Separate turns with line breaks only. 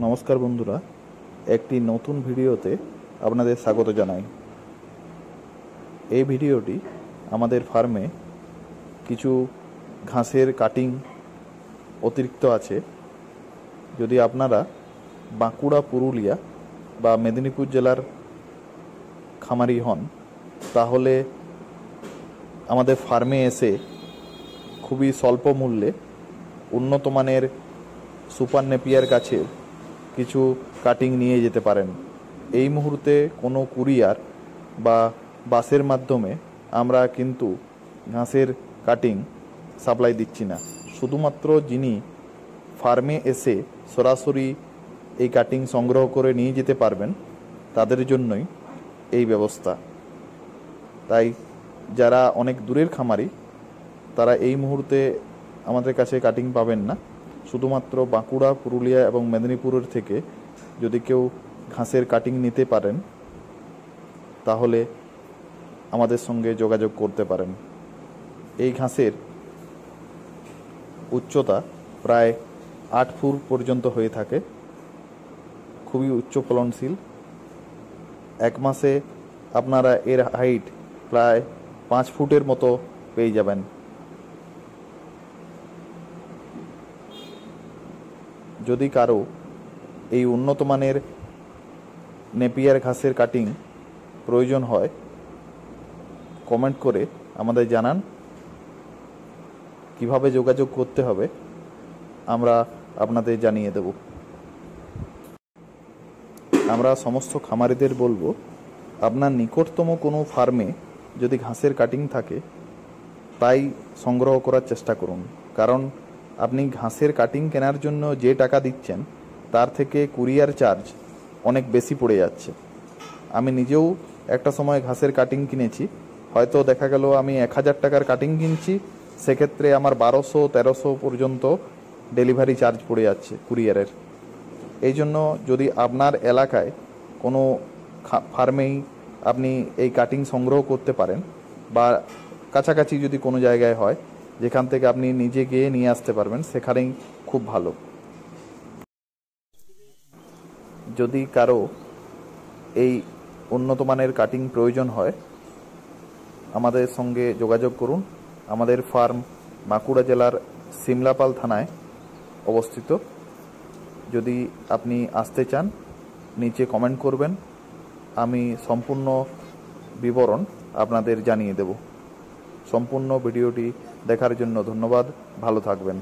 নমস্কার বন্ধুরা, একটি নতুন ভিডিওতে আপনাদের স্বাগত জানাই। এই ভিডিওটি আমাদের ফার্মে কিছু ঘাসের কাটিং অতিরিক্ত আছে। যদি আপনারা বাঁকুড়া, পুরুলিয়া বা মেদিনীপুর জেলার খামারি হন, তাহলে আমাদের ফার্মে এসে খুবই স্বল্প মূল্যে উন্নত মানের সুপার নেপিয়ার কাছে কিছু কাটিং নিয়ে যেতে পারেন। এই মুহূর্তে কোনো কুরিয়ার বা বাসের মাধ্যমে আমরা কিন্তু ঘাসের কাটিং সাপ্লাই দিচ্ছি না। শুধুমাত্র যিনি ফার্মে এসে সরাসরি এই কাটিং সংগ্রহ করে নিয়ে যেতে পারবেন তাদের জন্যই এই ব্যবস্থা। তাই যারা অনেক দূরের খামারি তারা এই মুহূর্তে আমাদের কাছে কাটিং পাবেন না। শুধুমাত্র বাঁকুড়া, পুরুলিয়া এবং মেদিনীপুরের থেকে যদি কেউ ঘাসের কাটিং নিতে পারেন তাহলে আমাদের সঙ্গে যোগাযোগ করতে পারেন। এই ঘাসের উচ্চতা প্রায় 8 ফুট পর্যন্ত হয়ে থাকে, খুবই উচ্চ ফলনশীল। এক মাসে আপনারা এর হাইট প্রায় 5 ফুটের মতো পেয়ে যাবেন। যদি কারো এই উন্নত মানের নেপিয়ার ঘাসের কাটিং প্রয়োজন হয়, কমেন্ট করে আমাদের জানান। কিভাবে যোগাযোগ করতে হবে আমরা আপনাদের জানিয়ে দেব। আমরা সমস্ত খামারিদের বলবো, আপনার নিকটতম কোনো ফার্মে যদি ঘাসের কাটিং থাকে তাই সংগ্রহ করার চেষ্টা করুন। কারণ আপনি ঘাসের কাটিং কেনার জন্য যে টাকা দিচ্ছেন তার থেকে কুরিয়ার চার্জ অনেক বেশি পড়ে যাচ্ছে। আমি নিজেও একটা সময় ঘাসের কাটিং কিনেছি, হয়তো দেখা গেল আমি 1000 টাকার কাটিং কিনছি, সেক্ষেত্রে আমার 1200-1300 পর্যন্ত ডেলিভারি চার্জ পড়ে যাচ্ছে কুরিয়ারের। এই জন্য যদি আপনার এলাকায় কোনো ফার্মেই আপনি এই কাটিং সংগ্রহ করতে পারেন বা কাছাকাছি যদি কোনো জায়গায় হয় যেখান থেকে আপনি নিজে গিয়ে নিয়ে আসতে পারবেন, সেখানেই খুব ভালো। যদি কারো এই উন্নত মানের কাটিং প্রয়োজন হয় আমাদের সঙ্গে যোগাযোগ করুন। আমাদের ফার্ম বাঁকুড়া জেলার সিমলাপাল থানায় অবস্থিত। যদি আপনি আসতে চান নিচে কমেন্ট করবেন, আমি সম্পূর্ণ বিবরণ আপনাদের জানিয়ে দেব। সম্পূর্ণ ভিডিওটি দেখার জন্য ধন্যবাদ। ভালো থাকবেন।